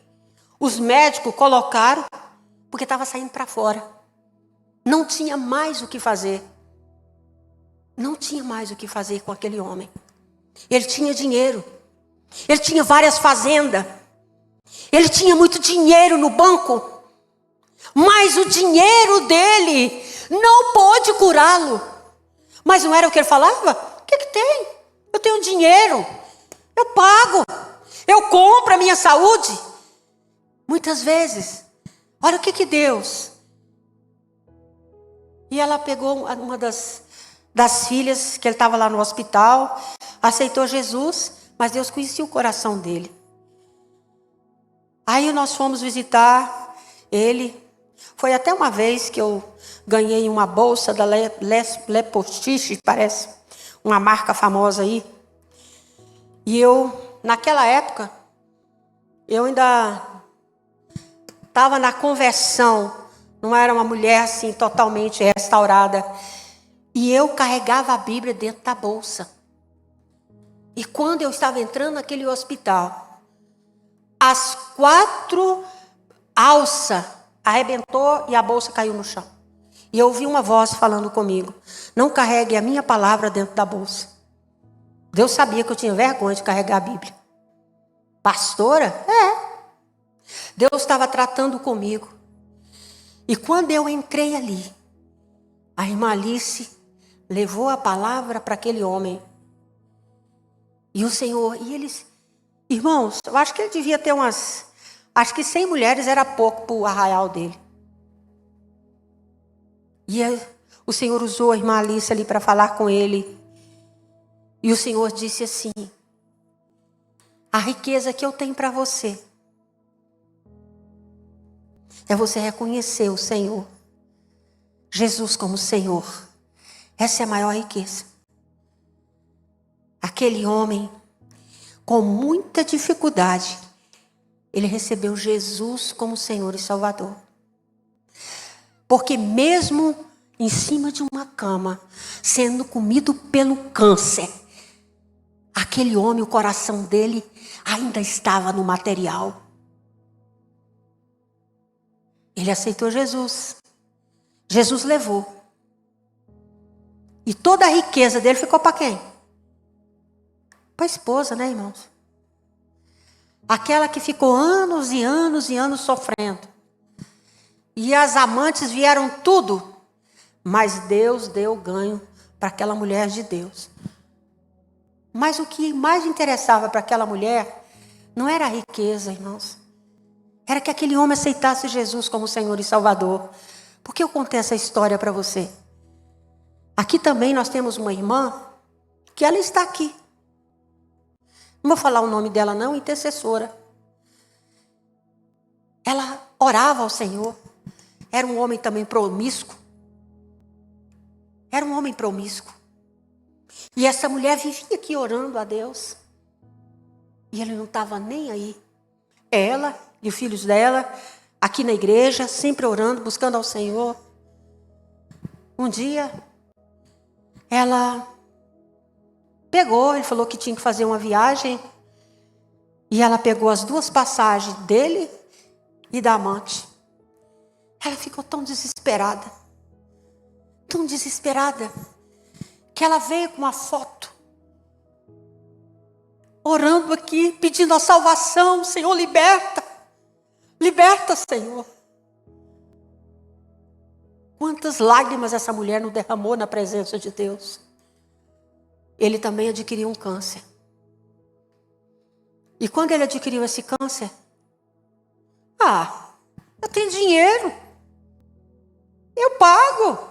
Os médicos colocaram porque estava saindo para fora. Não tinha mais o que fazer. Não tinha mais o que fazer com aquele homem. Ele tinha dinheiro. Ele tinha várias fazendas. Ele tinha muito dinheiro no banco. Mas o dinheiro dele não pôde curá-lo. Mas não era o que ele falava? O que tem? Eu tenho dinheiro. Eu pago. Eu compro a minha saúde. Muitas vezes. Olha o que Deus. E ela pegou uma das filhas, que ele estava lá no hospital, aceitou Jesus, mas Deus conhecia o coração dele. Aí nós fomos visitar ele. Foi até uma vez que eu ganhei uma bolsa da Le Postiche, parece, uma marca famosa aí. E eu, naquela época, eu ainda estava na conversão, não era uma mulher assim totalmente restaurada. E eu carregava a Bíblia dentro da bolsa. E quando eu estava entrando naquele hospital, as 4 alças arrebentou e a bolsa caiu no chão. E eu ouvi uma voz falando comigo: não carregue a minha palavra dentro da bolsa. Deus sabia que eu tinha vergonha de carregar a Bíblia. Pastora? Deus estava tratando comigo. E quando eu entrei ali, a irmã Alice levou a palavra para aquele homem. E o Senhor, e eles, irmãos, eu acho que ele devia ter acho que 100 mulheres era pouco para o arraial dele. E o Senhor usou a irmã Alice ali para falar com ele. E o Senhor disse assim: a riqueza que eu tenho para você é você reconhecer o Senhor, Jesus como Senhor. Essa é a maior riqueza. Aquele homem, com muita dificuldade, ele recebeu Jesus como Senhor e Salvador. Porque mesmo em cima de uma cama, sendo comido pelo câncer, aquele homem, o coração dele ainda estava no material. Ele aceitou Jesus. Jesus levou. E toda a riqueza dele ficou para quem? Para a esposa, né, irmãos? Aquela que ficou anos e anos e anos sofrendo. E as amantes vieram tudo. Mas Deus deu ganho para aquela mulher de Deus. Mas o que mais interessava para aquela mulher não era a riqueza, irmãos. Era que aquele homem aceitasse Jesus como Senhor e Salvador. Por que eu contei essa história para você? Aqui também nós temos uma irmã que ela está aqui. Não vou falar o nome dela não, intercessora. Ela orava ao Senhor. Era um homem também promíscuo. Era um homem promíscuo. E essa mulher vivia aqui orando a Deus. E ele não estava nem aí. Ela e os filhos dela, aqui na igreja, sempre orando, buscando ao Senhor. Um dia, ela pegou, ele falou que tinha que fazer uma viagem. E ela pegou as 2 passagens dele e da amante. Ela ficou tão desesperada. Tão desesperada. Que ela veio com uma foto. Orando aqui, pedindo a salvação. Senhor, liberta. Liberta, Senhor. Quantas lágrimas essa mulher não derramou na presença de Deus. Ele também adquiriu um câncer. E quando ele adquiriu esse câncer, eu tenho dinheiro. Eu pago.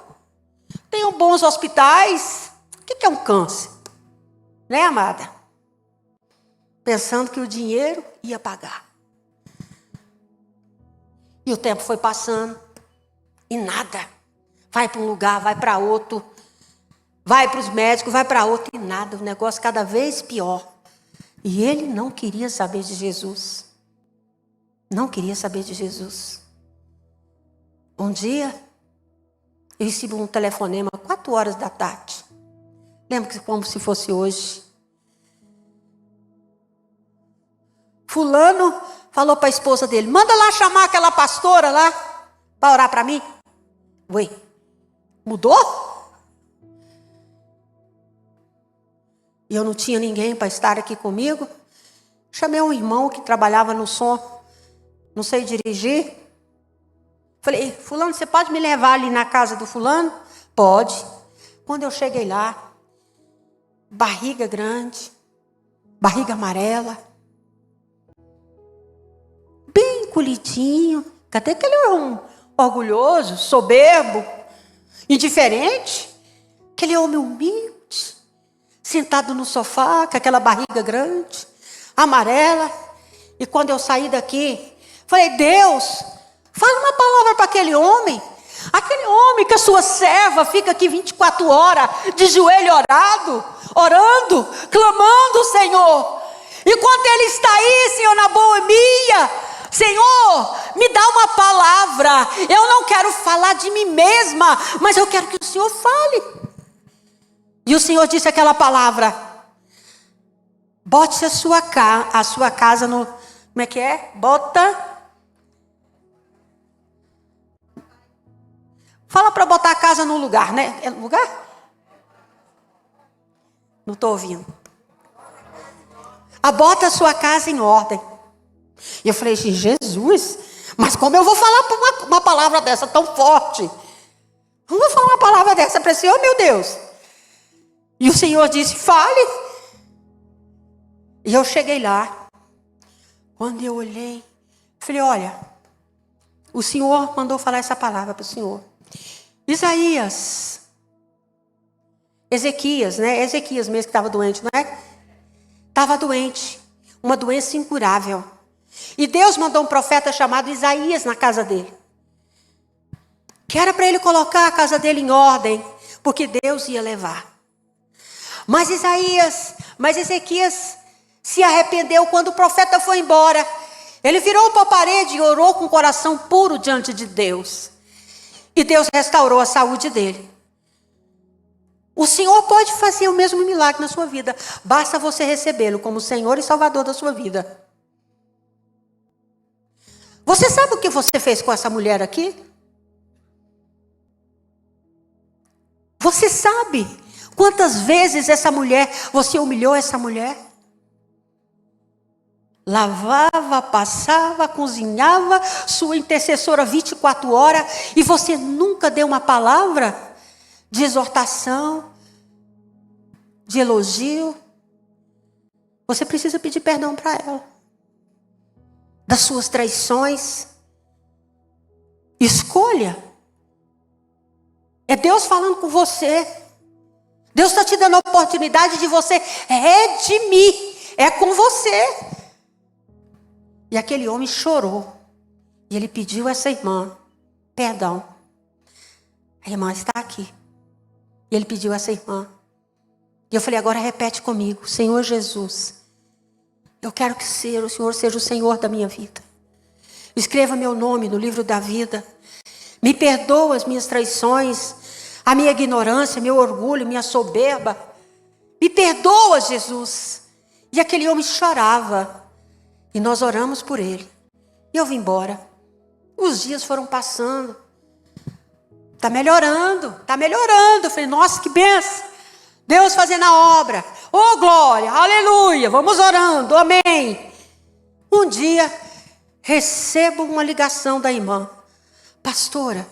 Tenho bons hospitais. O que é um câncer? Né, amada? Pensando que o dinheiro ia pagar. E o tempo foi passando. E nada. Vai para um lugar, vai para outro. Vai para os médicos, vai para outro. E nada. O negócio cada vez pior. E ele não queria saber de Jesus. Não queria saber de Jesus. Um dia, eu recebi um telefonema 4 horas da tarde. Lembro que como se fosse hoje. Fulano falou para a esposa dele: manda lá chamar aquela pastora lá para orar para mim. Ué, mudou? E eu não tinha ninguém para estar aqui comigo. Chamei um irmão que trabalhava no som, não sei dirigir. Falei: fulano, você pode me levar ali na casa do fulano? Pode. Quando eu cheguei lá, barriga grande, barriga amarela, bem encolhidinho. Cadê aquele homem orgulhoso, soberbo, indiferente? Aquele homem humilde, sentado no sofá, com aquela barriga grande, amarela. E quando eu saí daqui, falei: Deus, fala uma palavra para aquele homem que a sua serva fica aqui 24 horas, de joelho orando, clamando, Senhor. Enquanto ele está aí, Senhor, na boemia, Senhor, me dá uma palavra. Eu não quero falar de mim mesma, mas eu quero que o Senhor fale. E o Senhor disse aquela palavra: bote a sua casa no... Como é que é? Fala para botar a casa no lugar, né? É no lugar? Não estou ouvindo. Bota a sua casa em ordem. E eu falei: Jesus, mas como eu vou falar uma palavra dessa tão forte? Não vou falar uma palavra dessa para esse, oh meu Deus. E o Senhor disse: fale. E eu cheguei lá. Quando eu olhei, falei: olha, o Senhor mandou falar essa palavra para o Senhor. Ezequias, né? Ezequias mesmo que estava doente, não é? Estava doente, uma doença incurável. E Deus mandou um profeta chamado Isaías na casa dele, que era para ele colocar a casa dele em ordem, porque Deus ia levar. Mas Ezequias se arrependeu quando o profeta foi embora. Ele virou para a parede e orou com o coração puro diante de Deus. E Deus restaurou a saúde dele. O Senhor pode fazer o mesmo milagre na sua vida. Basta você recebê-lo como Senhor e Salvador da sua vida. Você sabe o que você fez com essa mulher aqui? Você sabe quantas vezes você humilhou essa mulher? Lavava, passava, cozinhava, sua intercessora 24 horas, e você nunca deu uma palavra de exortação, de elogio. Você precisa pedir perdão para ela, das suas traições. Escolha. É Deus falando com você. Deus está te dando a oportunidade de você redimir. É com você. E aquele homem chorou. E ele pediu a essa irmã perdão. A irmã está aqui. E ele pediu a essa irmã. E eu falei: agora repete comigo: Senhor Jesus, eu quero que o Senhor seja o Senhor da minha vida. Escreva meu nome no livro da vida. Me perdoa as minhas traições, a minha ignorância, meu orgulho, minha soberba. Me perdoa, Jesus. E aquele homem chorava. E nós oramos por ele. E eu vim embora. Os dias foram passando. Está melhorando. Eu falei: nossa, que benção. Deus fazendo a obra. Oh, glória, aleluia. Vamos orando, amém. Um dia, recebo uma ligação da irmã: pastora,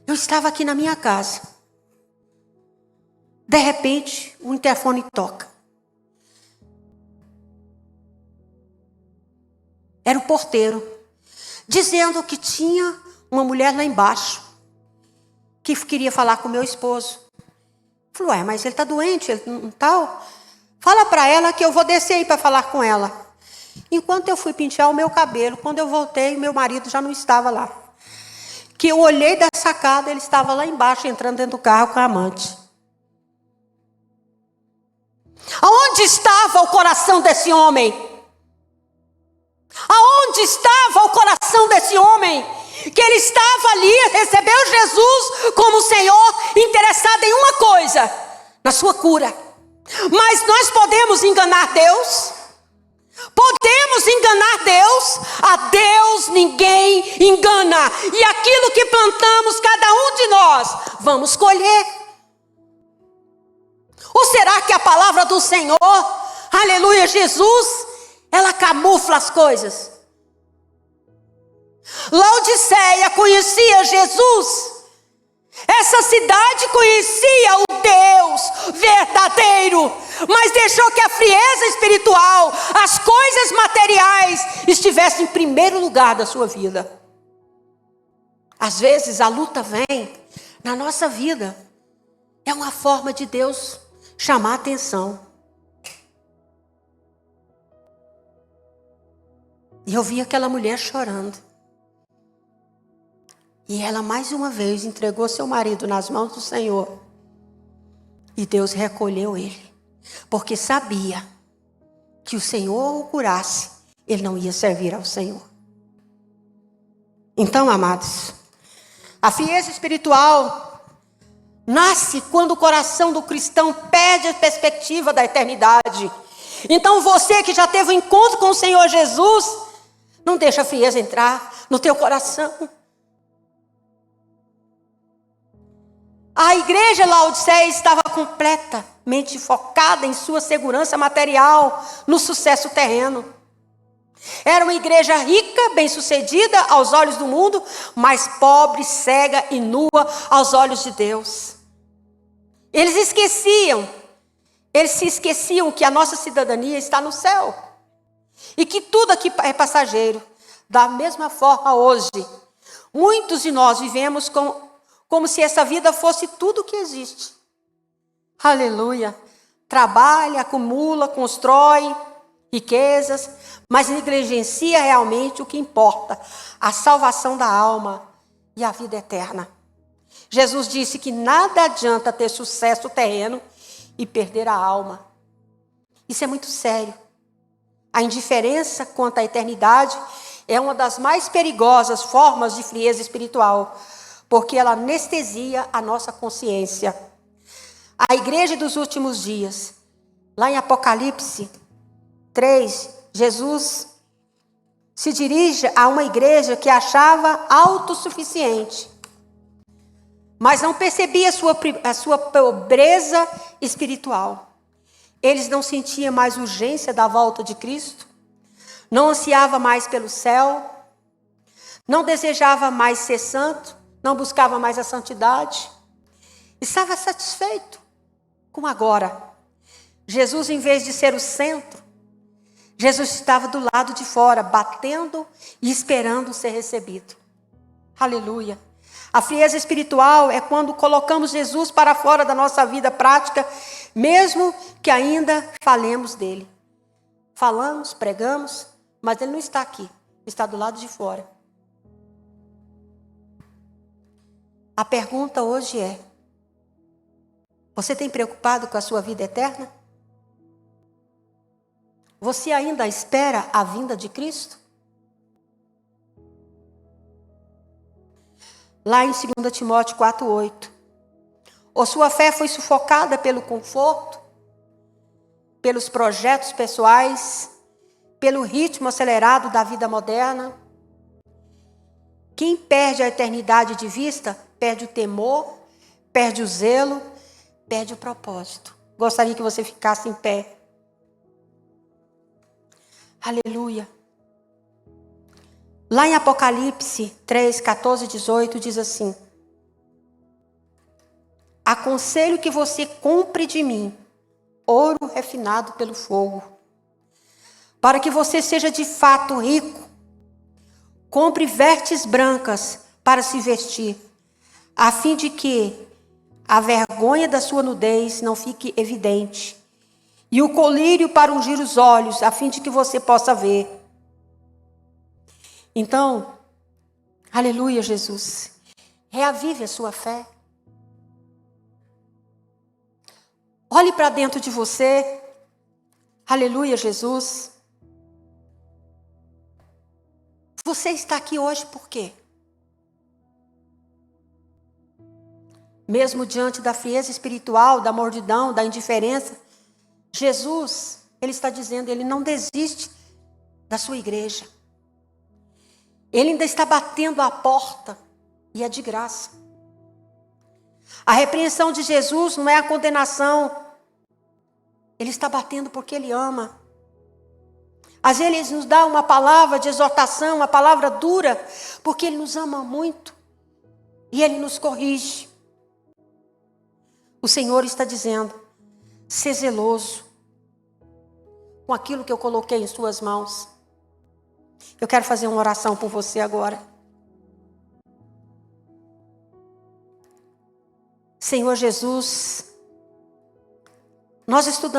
eu estava aqui na minha casa. De repente, o interfone toca. Era o porteiro, dizendo que tinha uma mulher lá embaixo, que queria falar com meu esposo. Falei: ué, mas ele está doente, ele não tal. Fala para ela que eu vou descer aí para falar com ela. Enquanto eu fui pentear o meu cabelo, quando eu voltei, meu marido já não estava lá. Que eu olhei da sacada, ele estava lá embaixo, entrando dentro do carro com a amante. Aonde estava o coração desse homem? Aonde estava o coração desse homem que ele estava ali, recebeu Jesus como Senhor, interessado em uma coisa, na sua cura. Mas nós podemos enganar Deus? Podemos enganar Deus? A Deus ninguém engana. E aquilo que plantamos, cada um de nós, vamos colher. Ou será que a palavra do Senhor, aleluia, Jesus, ela camufla as coisas? Laodiceia conhecia Jesus. Essa cidade conhecia o Deus verdadeiro, mas deixou que a frieza espiritual, as coisas materiais, estivessem em primeiro lugar da sua vida. Às vezes a luta vem na nossa vida. É uma forma de Deus chamar a atenção. E eu vi aquela mulher chorando. E ela mais uma vez entregou seu marido nas mãos do Senhor. E Deus recolheu ele. Porque sabia que o Senhor o curasse, ele não ia servir ao Senhor. Então, amados, a frieza espiritual nasce quando o coração do cristão perde a perspectiva da eternidade. Então você que já teve um encontro com o Senhor Jesus, não deixa a frieza entrar no teu coração. A igreja Laodiceia estava completamente focada em sua segurança material, no sucesso terreno. Era uma igreja rica, bem-sucedida aos olhos do mundo, mas pobre, cega e nua aos olhos de Deus. Eles se esqueciam que a nossa cidadania está no céu. E que tudo aqui é passageiro. Da mesma forma hoje, muitos de nós vivemos como se essa vida fosse tudo que existe. Aleluia. Trabalha, acumula, constrói riquezas, mas negligencia realmente o que importa, a salvação da alma e a vida eterna. Jesus disse que nada adianta ter sucesso terreno e perder a alma. Isso é muito sério. A indiferença quanto à eternidade é uma das mais perigosas formas de frieza espiritual, porque ela anestesia a nossa consciência. A igreja dos últimos dias, lá em Apocalipse 3, Jesus se dirige a uma igreja que achava autossuficiente, mas não percebia a sua pobreza espiritual. Eles não sentiam mais urgência da volta de Cristo, não ansiava mais pelo céu, não desejava mais ser santo, não buscava mais a santidade, estava satisfeito com agora. Jesus, em vez de ser o centro, Jesus estava do lado de fora, batendo e esperando ser recebido. Aleluia. A frieza espiritual é quando colocamos Jesus para fora da nossa vida prática, mesmo que ainda falemos dele. Falamos, pregamos, mas ele não está aqui, está do lado de fora. A pergunta hoje é: você tem preocupado com a sua vida eterna? Você ainda espera a vinda de Cristo? Lá em 2 Timóteo 4:8. Ou sua fé foi sufocada pelo conforto, pelos projetos pessoais, pelo ritmo acelerado da vida moderna? Quem perde a eternidade de vista, perde o temor, perde o zelo, perde o propósito. Gostaria que você ficasse em pé. Aleluia. Lá em Apocalipse 3, 14 e 18 diz assim: aconselho que você compre de mim ouro refinado pelo fogo, para que você seja de fato rico. Compre vestes brancas para se vestir, a fim de que a vergonha da sua nudez não fique evidente, e o colírio para ungir os olhos, a fim de que você possa ver. Então, aleluia, Jesus, reavive a sua fé. Olhe para dentro de você. Aleluia, Jesus. Você está aqui hoje por quê? Mesmo diante da frieza espiritual, da mordidão, da indiferença, Jesus, Ele está dizendo, Ele não desiste da sua igreja. Ele ainda está batendo a porta e é de graça. A repreensão de Jesus não é a condenação. Ele está batendo porque Ele ama. Às vezes Ele nos dá uma palavra de exortação, uma palavra dura, porque Ele nos ama muito e Ele nos corrige. O Senhor está dizendo, ser zeloso com aquilo que eu coloquei em suas mãos. Eu quero fazer uma oração por você agora. Senhor Jesus, nós estudamos